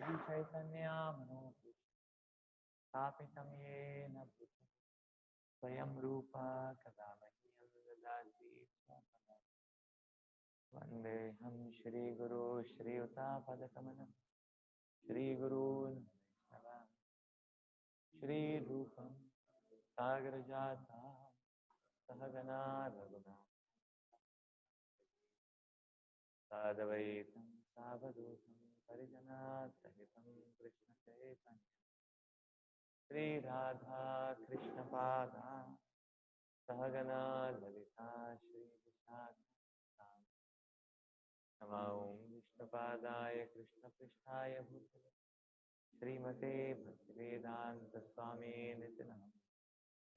Shri Chaitanya Manopurusham Stapitam Yena Bhutale Swayam Rupa Kadamahyam Dadati Swapana Vandeham Shri Guru Shri Utapadakamana Shri Guru Vaishnava Shri Rupam Sagarajata Sahagana Raguna Sadavaitam Savadutam Parijana Sahitam Krishna Chaitanya Sri Radha Krishna Pada Sahagana Lalita Shri Vishakha Nama Om Vishnu Padaya Krishna Prishtaya Bhutale Srimate Bhaktivedanta Swami Nitinam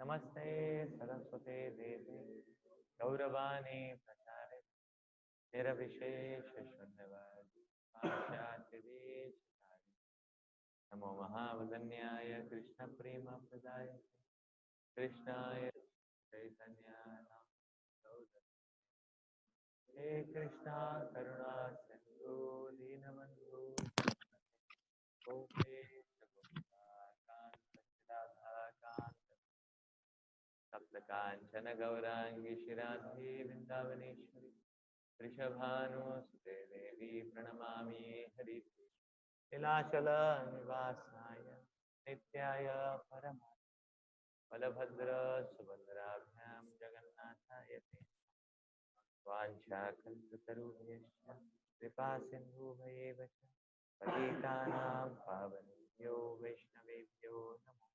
Namaste Saraswate Deve Gauravani Prachare Nirabhishesha Shunyavadi Paschatya Deshitari Namo Mahavadanyaya Krishna Prema Pradaya Krishnaya Chaitanya Nam He Krishna Karuna Sindhu Dinabandhu Gopesha Gopika Kanta Radha Kanta Saptakanchana Gaurangi Shiradhi Vrindavaneshwari Rishabhanu Sute Devi Pranamami Hari Nilachala Nivasaya Nityaya Parama Balabhadra Subhadrabhyam Jagannathaya Te Vanchakalpatarubhyascha Kripa Sindhu Bhayevacha Patitanam Pavanebhyo Vaishnavebhyo Namo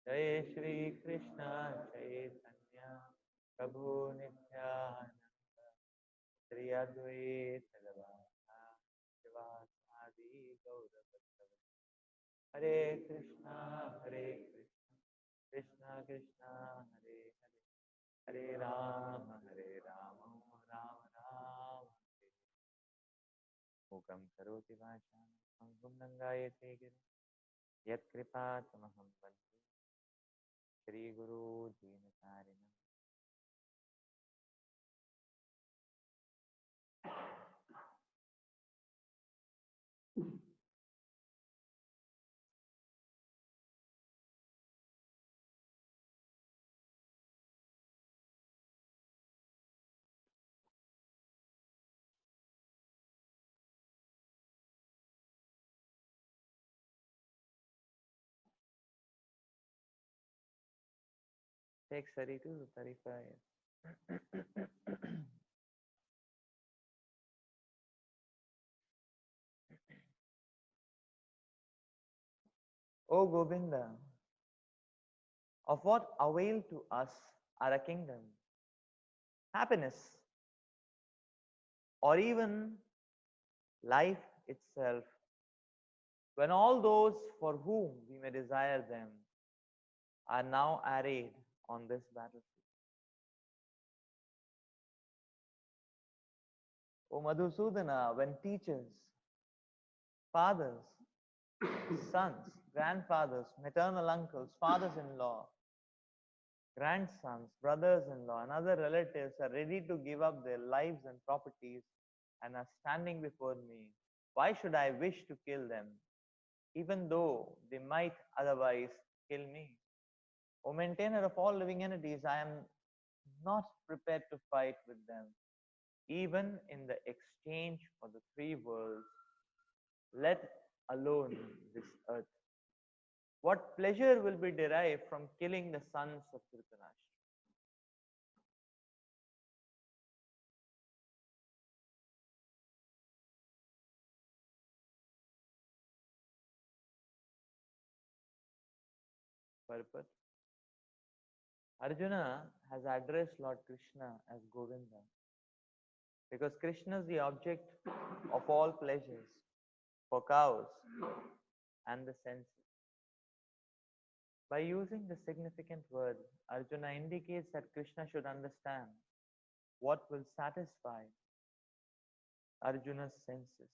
Jai Shri Krishna Chaitanya Prabhu Nityananda Shri Advaita Gadadhara Srivasadi Gaurabhaktava Hare Krishna Krishna Krishna Hare Hare Hare Rama Rama Hare Mukam Karoti Vacham Angum Nangayate Giri Yat Kripatamaham Vande Shri Guru Dinatarinam. Take 32 to 35. O Govinda, of what avail to us are a kingdom, happiness, or even life itself, when all those for whom we may desire them are now arrayed on this battlefield? O Madhusudana, when teachers, fathers, sons, grandfathers, maternal uncles, fathers-in-law, grandsons, brothers-in-law, and other relatives are ready to give up their lives and properties and are standing before me, why should I wish to kill them, even though they might otherwise kill me? O maintainer of all living entities, I am not prepared to fight with them, even in the exchange for the three worlds, let alone this earth. What pleasure will be derived from killing the sons of Dhritarashtra? Purport. Arjuna has addressed Lord Krishna as Govinda because Krishna is the object of all pleasures for cows and the senses. By using the significant word, Arjuna indicates that Krishna should understand what will satisfy Arjuna's senses.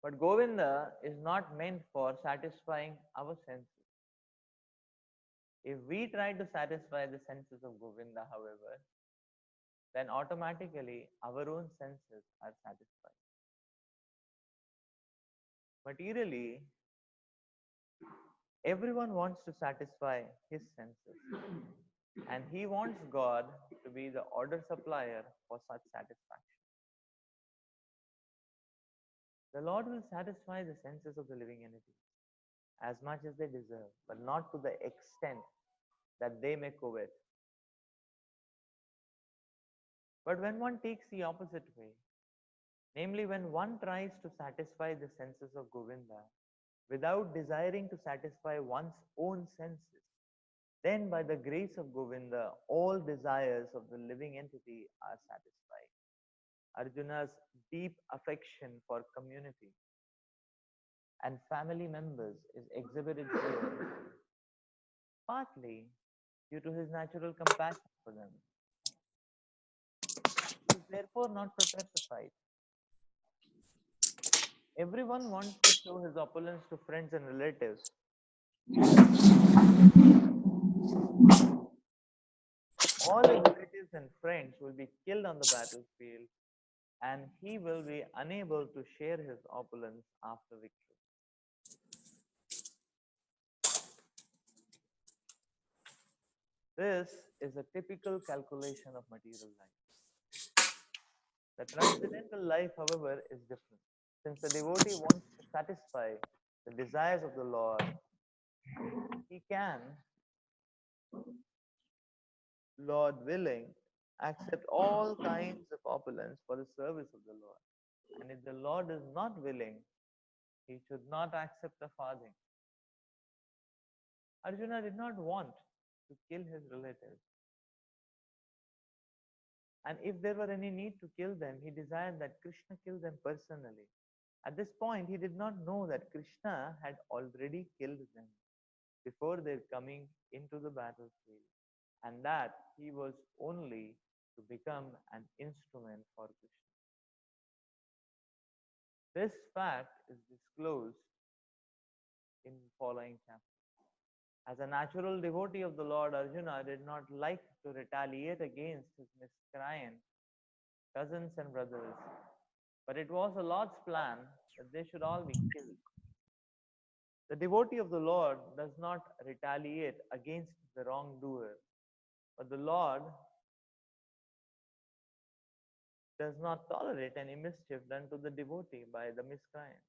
But Govinda is not meant for satisfying our senses. If we try to satisfy the senses of Govinda, however, then automatically our own senses are satisfied. Materially, everyone wants to satisfy his senses, and he wants God to be the order supplier for such satisfaction. The Lord will satisfy the senses of the living entities as much as they deserve, but not to the extent that they may covet. But when one takes the opposite way, namely when one tries to satisfy the senses of Govinda without desiring to satisfy one's own senses, then by the grace of Govinda, all desires of the living entity are satisfied. Arjuna's deep affection for community and family members is exhibited here, partly due to his natural compassion for them. He is therefore not prepared to fight. Everyone wants to show his opulence to friends and relatives. All his relatives and friends will be killed on the battlefield, and he will be unable to share his opulence after victory. This is a typical calculation of material life. The transcendental life, however, is different. Since the devotee wants to satisfy the desires of the Lord, he can, Lord willing, accept all kinds of opulence for the service of the Lord. And if the Lord is not willing, he should not accept a farthing. Arjuna did not want to kill his relatives. And if there were any need to kill them, he desired that Krishna kill them personally. At this point, he did not know that Krishna had already killed them before their coming into the battlefield, and that he was only to become an instrument for Krishna. This fact is disclosed in following chapters. As a natural devotee of the Lord, Arjuna did not like to retaliate against his miscreant cousins and brothers, but it was the Lord's plan that they should all be killed. The devotee of the Lord does not retaliate against the wrongdoer, but the Lord does not tolerate any mischief done to the devotee by the miscreant.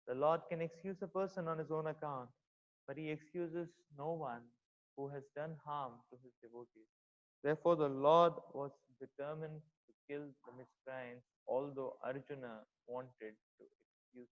The Lord can excuse a person on his own account, but he excuses no one who has done harm to his devotees. Therefore, the Lord was determined to kill the miscreants, although Arjuna wanted to excuse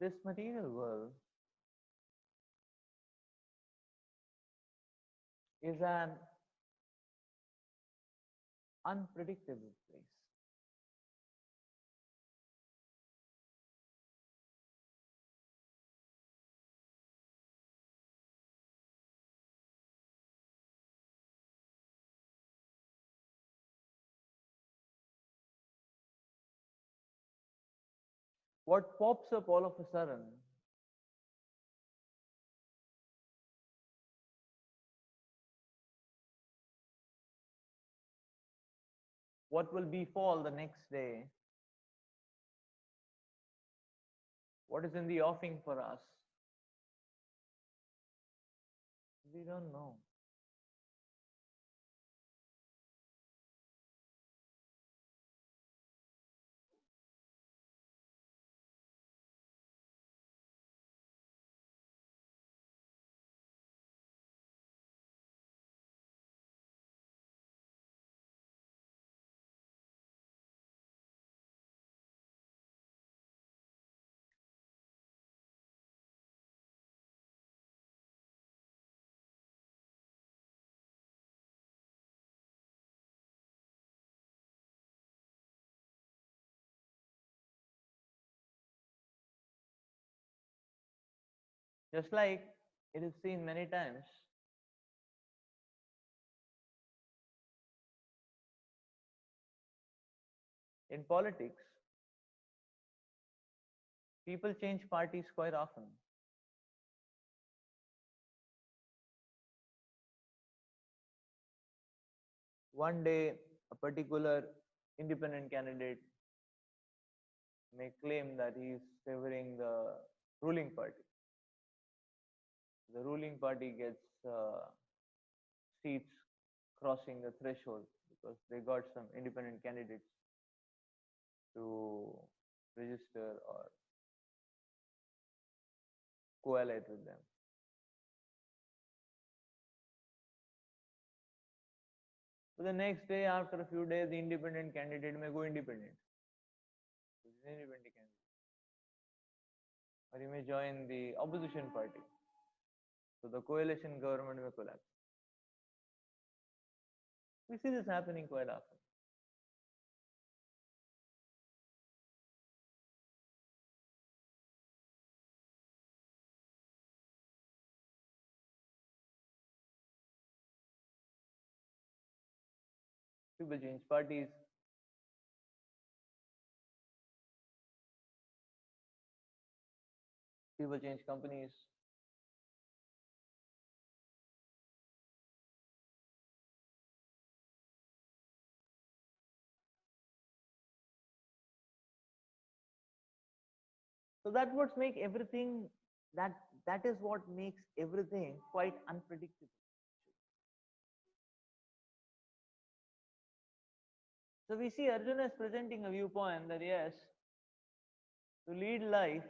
This material world is an unpredictable place. What pops up all of a sudden what will befall the next day, what is in the offing for us, we don't know. Just like it is seen many times in politics, people change parties quite often. One day, a particular independent candidate may claim that he is favoring the ruling party. The ruling party gets seats crossing the threshold because they got some independent candidates to register or coalesce with them. So the next day, after a few days, the independent candidate may go independent. Independent candidate. Or he may join the opposition party. So the coalition government may collapse. We see this happening quite often. People change parties. People change companies. So that's what makes everything that is what makes everything quite unpredictable. So we see Arjuna is presenting a viewpoint that yes, to lead life,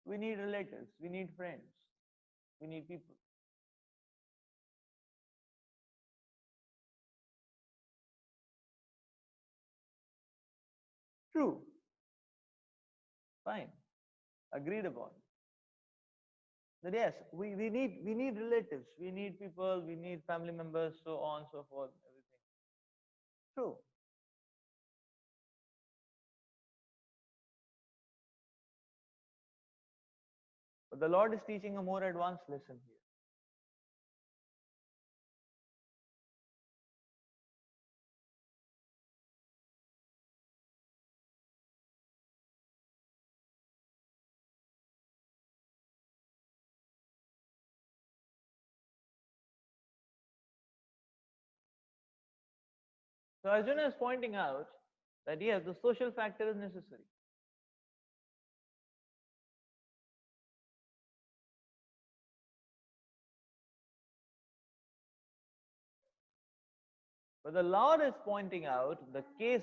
we need relatives, we need friends, we need people. True. Fine. Agreed upon. That yes, we need relatives, we need people, we need family members, so on, so forth, everything. True. But the Lord is teaching a more advanced lesson here. So Arjuna is pointing out that yes, the social factor is necessary. But the Lord is pointing out the case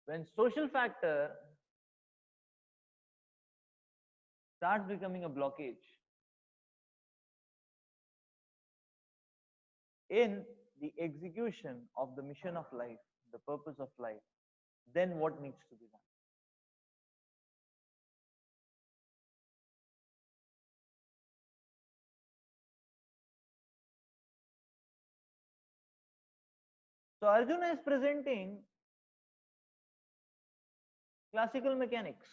when social factor starts becoming a blockage. in the execution of the mission of life, the purpose of life, then what needs to be done? So Arjuna is presenting classical mechanics.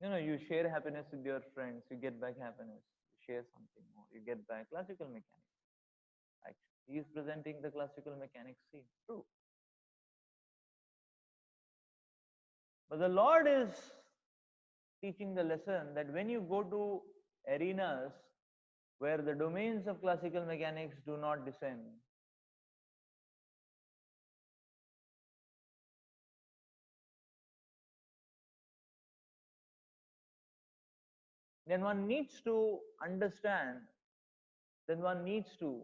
You share happiness with your friends, you get back happiness. You share something more, you get back classical mechanics. Actually, he is presenting the classical mechanics. See, true. But the Lord is teaching the lesson that when you go to arenas where the domains of classical mechanics do not descend, then one needs to understand, then one needs to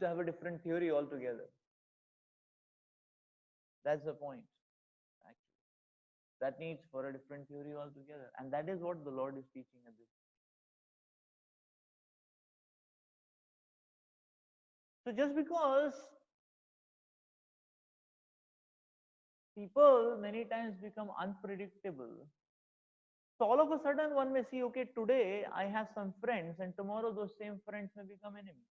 have a different theory altogether. That's the point, actually. That needs for a different theory altogether. And that is what the Lord is teaching at this. So just because people many times become unpredictable, so all of a sudden one may see, okay, today I have some friends and tomorrow those same friends may become enemies.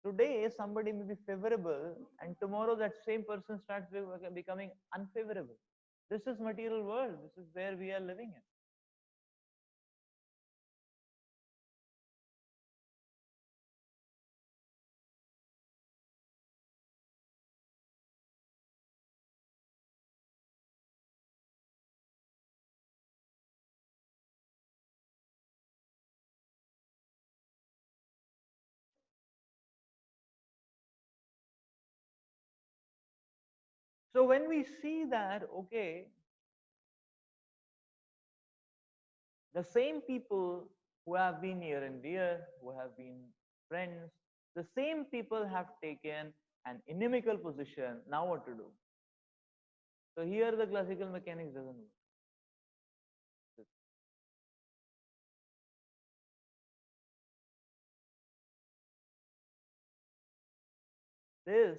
Today somebody may be favorable and tomorrow that same person starts becoming unfavorable. This is material world. This is where we are living in. So when we see that, okay, the same people who have been near and dear, who have been friends, the same people have taken an inimical position. Now what to do? So here the classical mechanics doesn't work. This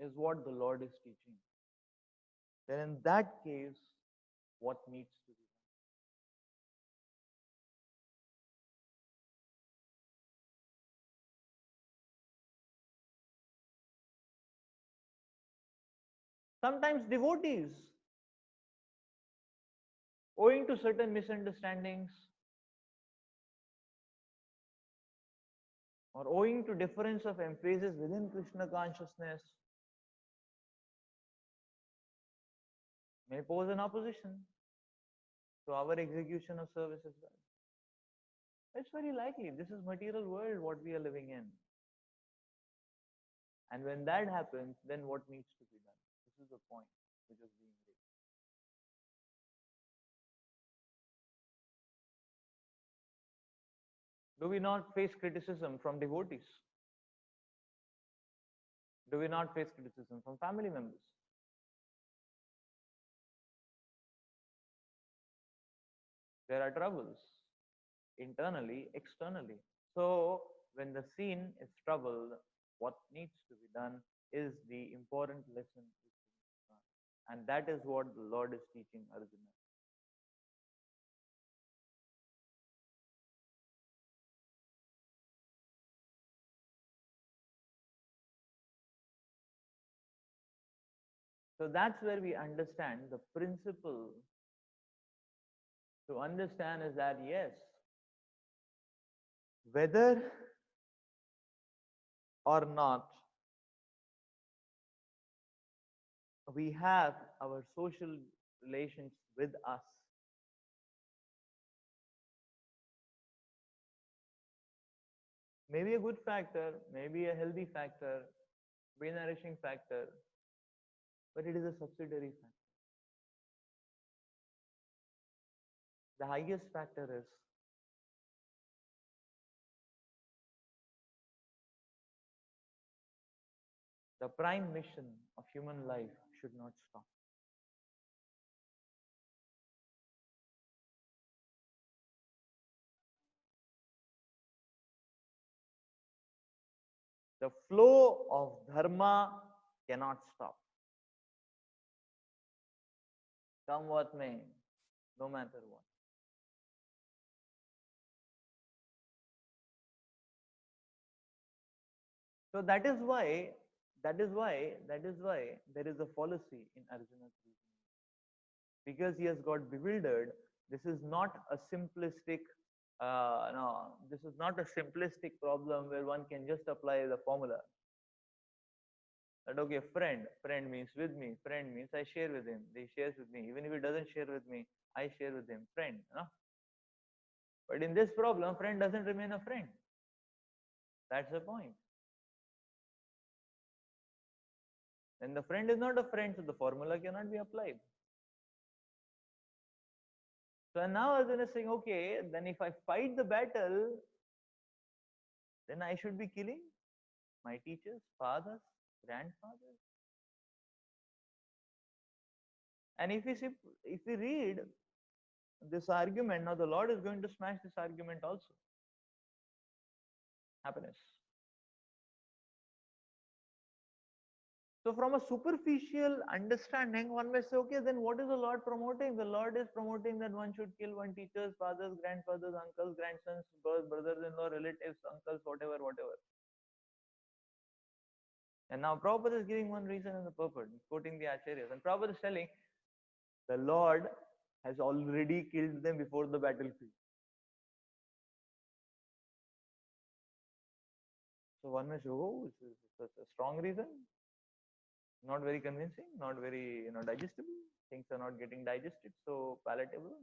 is what the Lord is teaching. Then in that case, what needs to be done? Sometimes devotees, owing to certain misunderstandings or owing to difference of emphasis within Krishna consciousness, may pose an opposition to our execution of service as well. It's very likely. This is material world what we are living in. And when that happens, then what needs to be done? This is the point which is being raised. Do we not face criticism from devotees? Do we not face criticism from family members? There are troubles internally, externally. So when the scene is troubled, what needs to be done is the important lesson. And that is what the Lord is teaching Arjuna. So that's where we understand the principle to understand is that yes, whether or not we have our social relations with us, maybe a good factor, maybe a healthy factor, be nourishing factor, but it is a subsidiary factor. The highest factor is the prime mission of human life should not stop. The flow of dharma cannot stop. Come what may, no matter what. So that is why there is a fallacy in Arjuna's reasoning. Because he has got bewildered, this is not a simplistic no, this is not a simplistic problem where one can just apply the formula. That okay, friend means with me, friend means I share with him, he shares with me. Even if he doesn't share with me, I share with him, friend. But in this problem, friend doesn't remain a friend. That's the point. Then the friend is not a friend, so the formula cannot be applied. So now Arjuna is saying, okay, then if I fight the battle, then I should be killing my teachers, fathers, grandfathers. And if we read this argument, now the Lord is going to smash this argument also. Happiness. So from a superficial understanding, one may say, okay, then what is the Lord promoting? The Lord is promoting that one should kill one teachers, fathers, grandfathers, uncles, grandsons, brothers-in-law, relatives, uncles, whatever. And now Prabhupada is giving one reason and the purpose, quoting the Acharyas. And Prabhupada is telling, the Lord has already killed them before the battlefield. So one may say, oh, it's a strong reason. Not very convincing, not very digestible. Things are not getting digested, so palatable. ...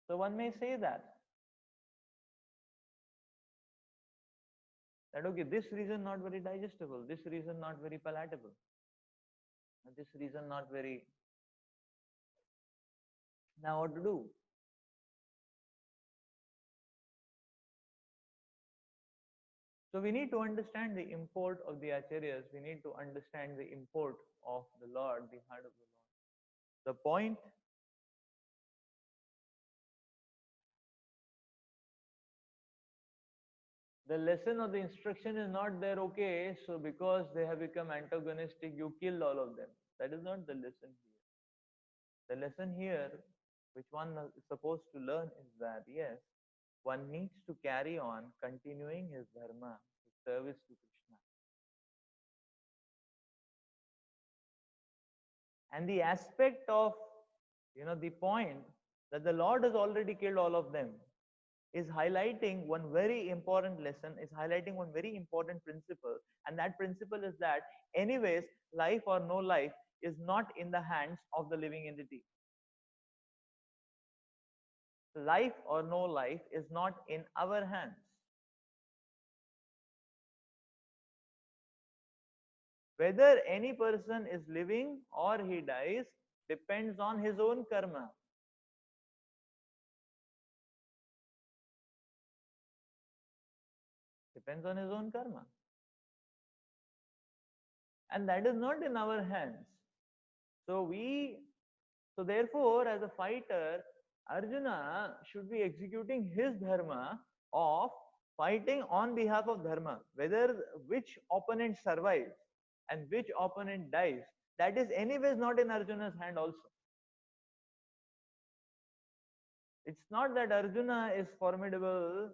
So one may say that okay, this reason not very digestible, this reason not very palatable, this reason not very. Now what to do? So we need to understand the import of the Acharyas. We need to understand the import of the Lord, the heart of the Lord. The point the lesson or the instruction is not there, okay, so because they have become antagonistic, you kill all of them. That is not the lesson here. The lesson here, which one is supposed to learn, is that yes, one needs to carry on continuing his dharma, his service to Krishna. And the aspect of, the point that the Lord has already killed all of them is highlighting one very important lesson, is highlighting one very important principle. And that principle is that anyways, life or no life is not in the hands of the living entity. Life or no life is not in our hands. Whether any person is living or he dies depends on his own karma. Depends on his own karma. And that is not in our hands. So therefore, as a fighter, Arjuna should be executing his dharma of fighting on behalf of dharma. Whether which opponent survives and which opponent dies, that is anyways not in Arjuna's hand also. It's not that Arjuna is formidable,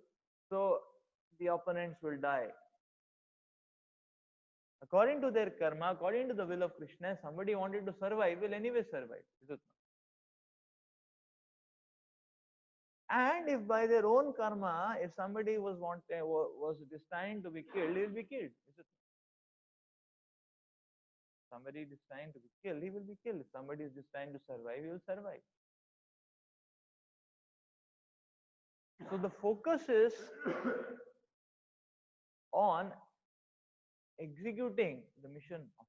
so the opponents will die. According to their karma, according to the will of Krishna, somebody wanted to survive, will anyway survive. And if by their own karma, if somebody was destined to be killed, he will be killed. Somebody is destined to be killed, he will be killed. If somebody is destined to survive, he will survive. So the focus is on executing the mission of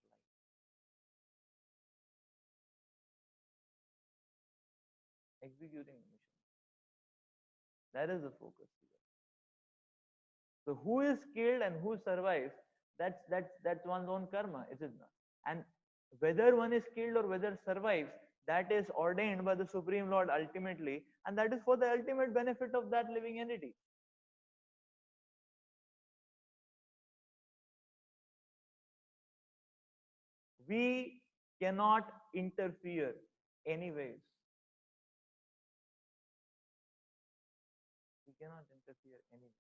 life. Executing the mission. That is the focus here. So who is killed and who survives, that's one's own karma, is it not? And whether one is killed or whether survives, that is ordained by the Supreme Lord ultimately, and that is for the ultimate benefit of that living entity. We cannot interfere anyways. We cannot interfere anyways.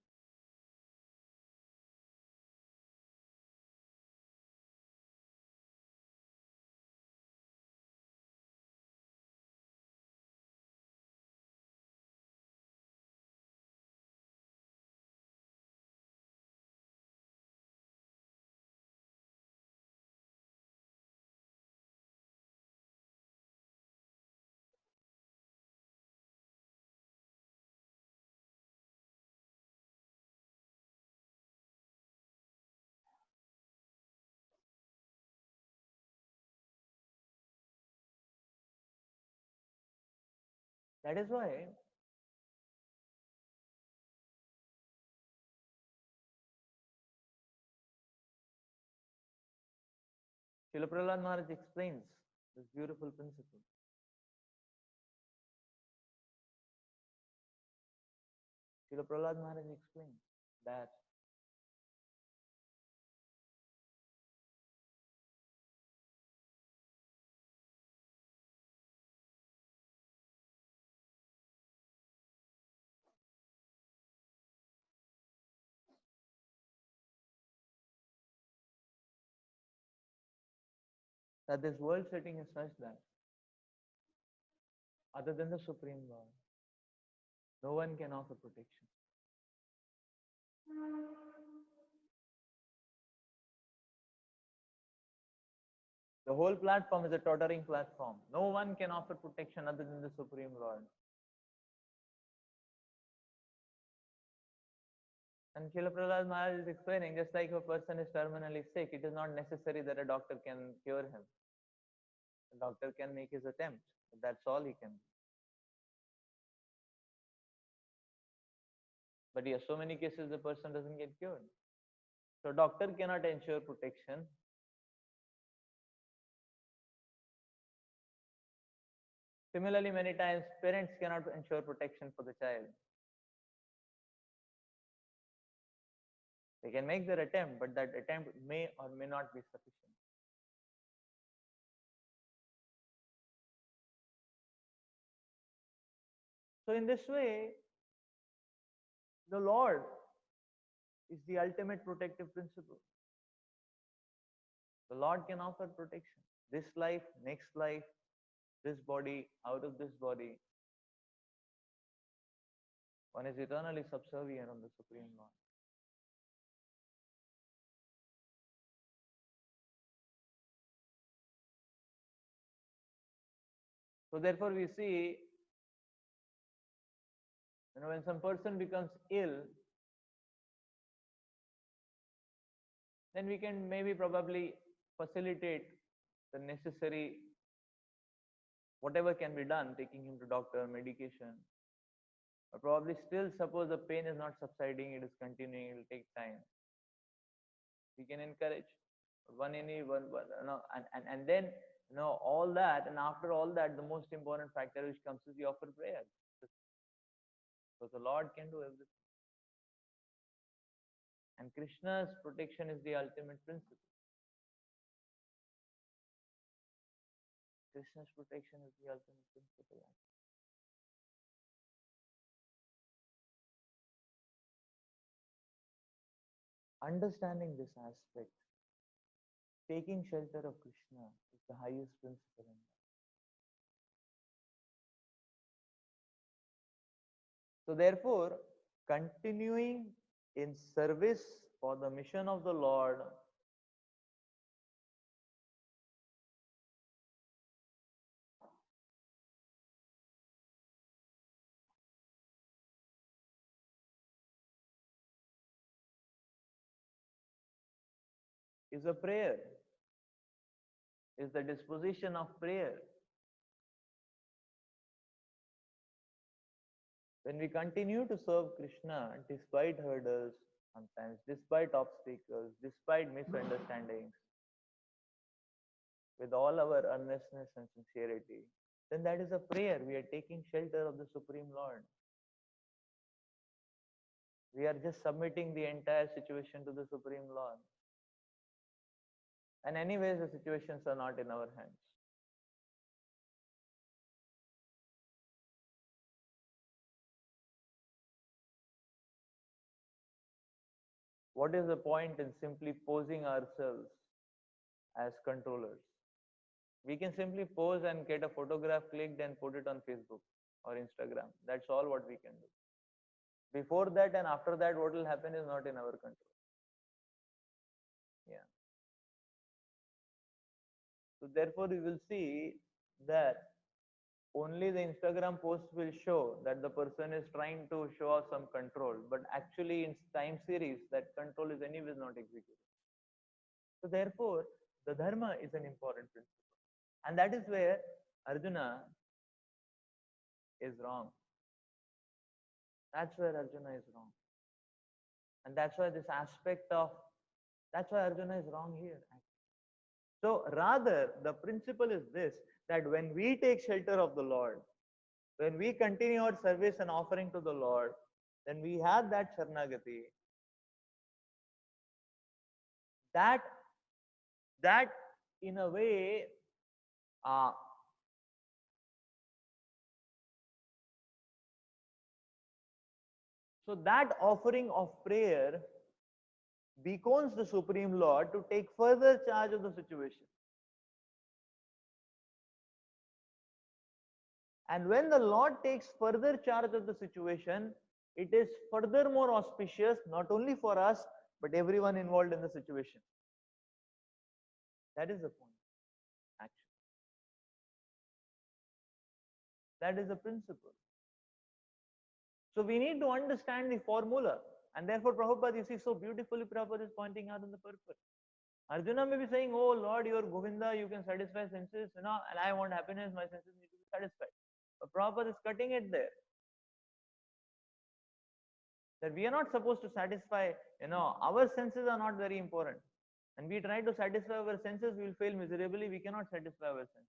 That is why Srila Prahlad Maharaj explains this beautiful principle. Srila Prahlad Maharaj explains that this world setting is such that other than the Supreme Lord, no one can offer protection. The whole platform is a tottering platform. No one can offer protection other than the Supreme Lord. And Srila Prahlad Maharaj is explaining, just like a person is terminally sick, it is not necessary that a doctor can cure him. The doctor can make his attempt, but that's all he can do. But yes, so many cases the person doesn't get cured. So doctor cannot ensure protection. Similarly, many times parents cannot ensure protection for the child. They can make their attempt, but that attempt may or may not be sufficient. So in this way, the Lord is the ultimate protective principle. The Lord can offer protection. This life, next life, this body, out of this body. One is eternally subservient on the Supreme Lord. So therefore we see, when some person becomes ill, then we can maybe probably facilitate the necessary, whatever can be done, taking him to doctor, medication. But probably still, suppose the pain is not subsiding, it is continuing, it will take time. We can encourage and then all that, and after all that, the most important factor which comes is the offer prayer. Because the Lord can do everything. And Krishna's protection is the ultimate principle. Krishna's protection is the ultimate principle. Understanding this aspect, taking shelter of Krishna is the highest principle in life. So therefore, continuing in service for the mission of the Lord is a prayer, is the disposition of prayer. When we continue to serve Krishna despite hurdles, sometimes despite obstacles, despite misunderstandings, with all our earnestness and sincerity, then that is a prayer. We are taking shelter of the Supreme Lord. We are just submitting the entire situation to the Supreme Lord. And anyways, the situations are not in our hands. What is the point in simply posing ourselves as controllers? We can simply pose and get a photograph clicked and put it on Facebook or Instagram. That's all what we can do. Before that and after that, what will happen is not in our control. Yeah. So therefore, you will see that only the Instagram post will show that the person is trying to show off some control, but actually in time series, that control is anyways not executed. So therefore, the dharma is an important principle. And that is where Arjuna is wrong. That's where Arjuna is wrong. And that's why this aspect of, that's why Arjuna is wrong here. So rather, the principle is this, that when we take shelter of the Lord, when we continue our service and offering to the Lord, then we have that Sharanagati. That in a way, uh, so that offering of prayer beckons the Supreme Lord to take further charge of the situation. And when the Lord takes further charge of the situation, it is furthermore auspicious not only for us but everyone involved in the situation. That is the point, actually. That is the principle. So we need to understand the formula. And therefore, Prabhupada, you see, so beautifully Prabhupada is pointing out in the purport. Arjuna may be saying, oh Lord, you are Govinda, you can satisfy senses, and I want happiness, my senses need to be satisfied. But Prabhupada is cutting it there. That we are not supposed to satisfy, our senses are not very important. And we try to satisfy our senses, we will fail miserably, we cannot satisfy our senses.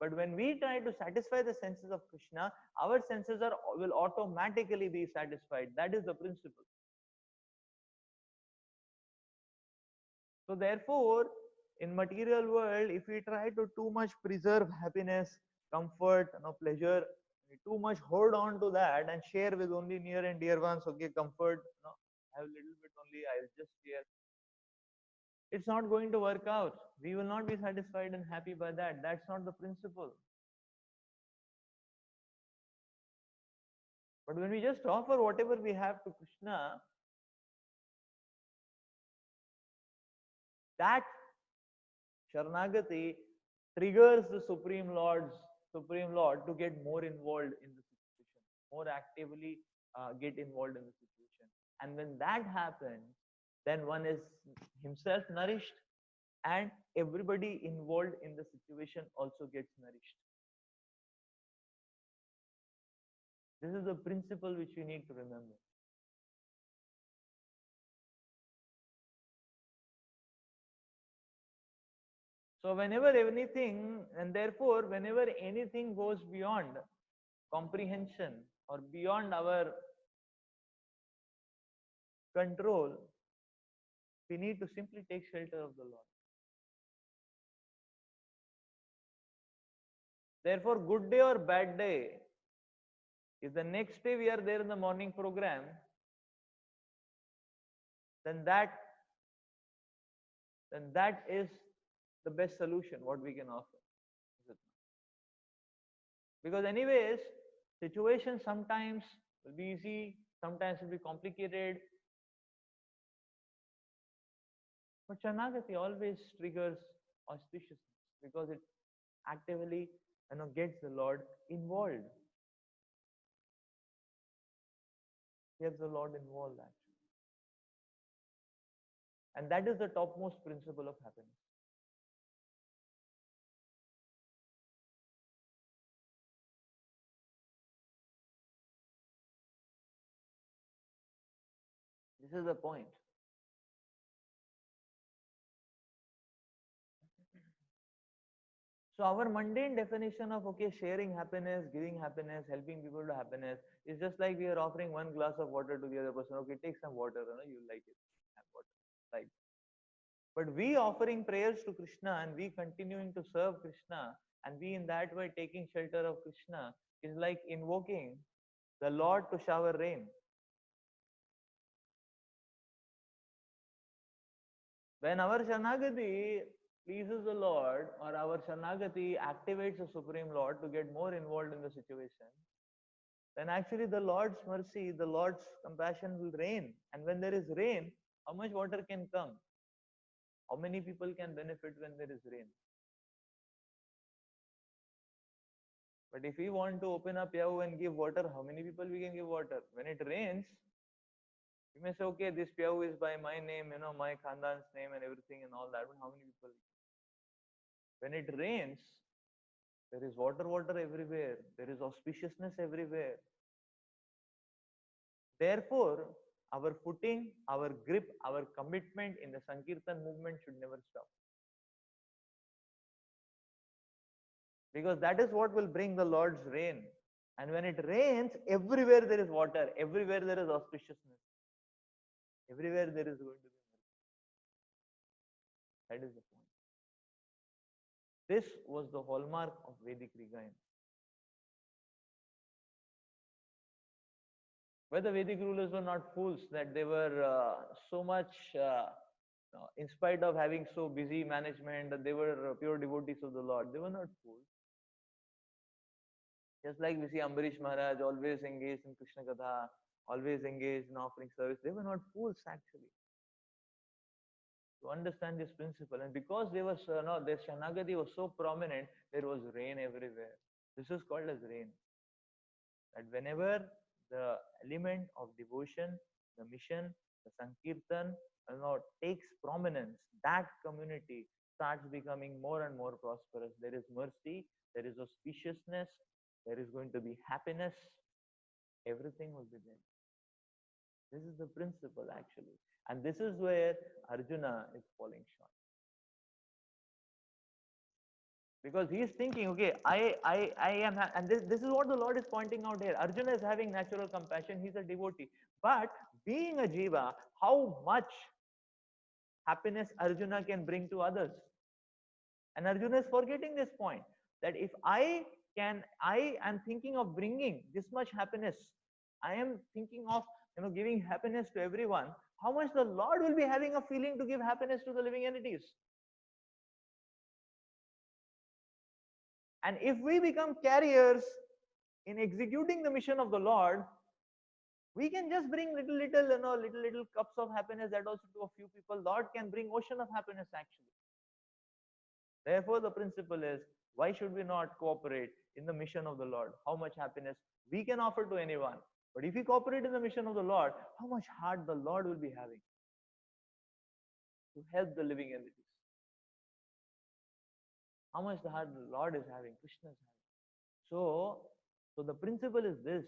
But when we try to satisfy the senses of Krishna, our senses will automatically be satisfied. That is the principle. So therefore, in material world, if we try to too much preserve happiness, comfort, pleasure, we too much hold on to that and share with only near and dear ones, okay, comfort, I have a little bit only, I'll just share. It's not going to work out. We will not be satisfied and happy by that. That's not the principle. But when we just offer whatever we have to Krishna, that Sharanagati triggers the Supreme Lord to get more involved in the situation, more actively get involved in the situation. And when that happens, then one is himself nourished and everybody involved in the situation also gets nourished. This is the principle which we need to remember. So whenever anything, and therefore whenever anything goes beyond comprehension or beyond our control, we need to simply take shelter of the Lord. Therefore, good day or bad day, if the next day we are there in the morning program, then that is the best solution what we can offer. Because anyways, situations sometimes will be easy, sometimes will be complicated. But Sharanagati always triggers auspiciousness because it actively gets the Lord involved. Gets the Lord involved actually. And that is the topmost principle of happiness. This is the point. So our mundane definition of sharing happiness, giving happiness, helping people to happiness is just like we are offering one glass of water to the other person. Okay, take some water, you like it. Have water. Like But we offering prayers to Krishna and we continuing to serve Krishna and we in that way taking shelter of Krishna is like invoking the Lord to shower rain. When our Shanagati pleases the Lord or our Shanagati activates the Supreme Lord to get more involved in the situation, then actually the Lord's mercy, the Lord's compassion will reign. And when there is rain, how much water can come? How many people can benefit when there is rain? But if we want to open up Yahoo and give water, how many people we can give water? When it rains, you may say, okay, this Yahoo is by my name, my Khandan's name and everything and all that. But how many people? When it rains, there is water everywhere. There is auspiciousness everywhere. Therefore, our footing, our grip, our commitment in the Sankirtan movement should never stop. Because that is what will bring the Lord's rain. And when it rains, everywhere there is water, everywhere there is auspiciousness, everywhere there is going to be mercy. That is the point. This was the hallmark of Vedic Rigayana. But the Vedic rulers were not fools, that they were so much, in spite of having so busy management, that they were pure devotees of the Lord. They were not fools. Just like we see Ambarish Maharaj always engaged in Krishna Katha, always engaged in offering service. They were not fools actually. To understand this principle, and because they were their Shanagati was so prominent, there was rain everywhere. This is called as rain. That whenever the element of devotion, the mission, the Sankirtan, takes prominence, that community starts becoming more and more prosperous. There is mercy, there is auspiciousness, there is going to be happiness, everything will be there. This is the principle actually. And this is where Arjuna is falling short. Because he is thinking, okay, I am, and this is what the Lord is pointing out here. Arjuna is having natural compassion, he's a devotee. But being a jiva, how much happiness Arjuna can bring to others? And Arjuna is forgetting this point, that if I am thinking of bringing this much happiness, I am thinking of giving happiness to everyone, how much the Lord will be having a feeling to give happiness to the living entities. And if we become carriers in executing the mission of the Lord, we can just bring little cups of happiness, that also to a few people. Lord can bring ocean of happiness actually. Therefore, the principle is, why should we not cooperate in the mission of the Lord? How much happiness we can offer to anyone. But if we cooperate in the mission of the Lord, how much heart the Lord will be having to help the living entities. How much the heart the Lord is having, Krishna is having. So the principle is this.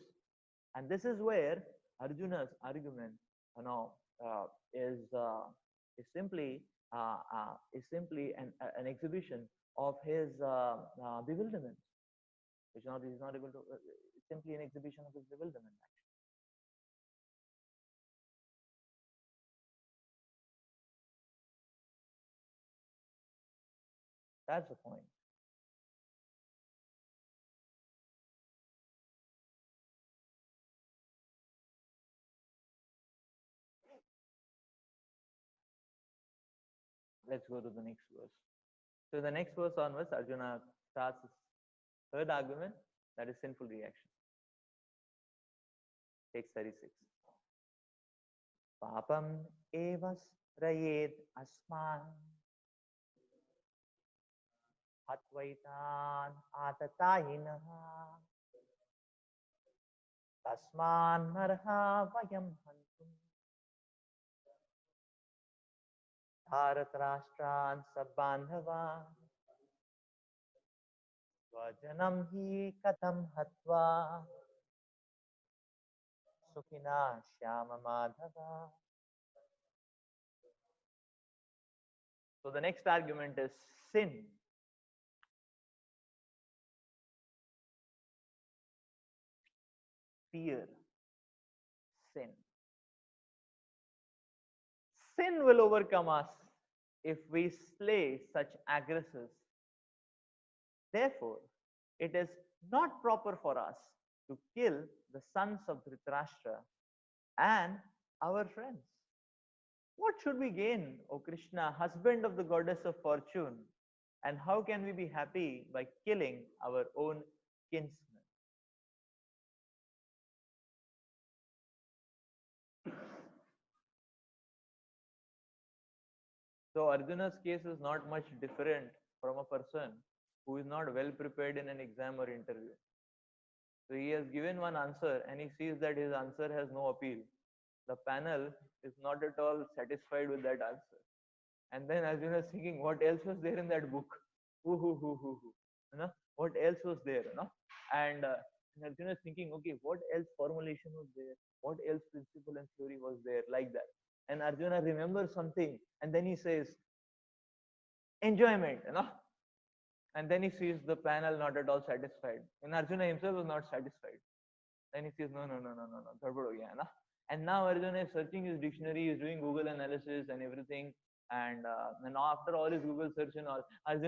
And this is where Arjuna's argument is simply an exhibition of his bewilderment. He's not able to. It's simply an exhibition of his bewilderment. Actually. That's the point. Let's go to the next verse. So the next verse onwards, Arjuna starts his third argument, that is sinful reaction. Takes 36. Papam evas rayed asman hatvaitan atatayinaha tasman narha vayam hantum Bharat Rashtraan Sabandhava Vajanam hi katam hatva Sukhina Shyama Madhava. So the next argument is sin. Fear. Sin. Sin will overcome us if we slay such aggressors. Therefore, it is not proper for us to kill the sons of Dhritarashtra and our friends. What should we gain, O Krishna, husband of the goddess of fortune? And how can we be happy by killing our own kinsmen? So Arjuna's case is not much different from a person who is not well prepared in an exam or interview. So he has given one answer and he sees that his answer has no appeal. The panel is not at all satisfied with that answer. And then Arjuna is thinking, what else was there in that book? Who. You know, what else was there? You know? And Arjuna is thinking, okay, what else formulation was there? What else principle and theory was there? Like that. And Arjuna remembers something and then he says, enjoyment, you know. And then he sees the panel not at all satisfied. And Arjuna himself was not satisfied. Then he says, no, garbad ho gaya, na? And now Arjuna is searching his dictionary, he is doing Google analysis and everything. And now after all his Google search and all, Arjuna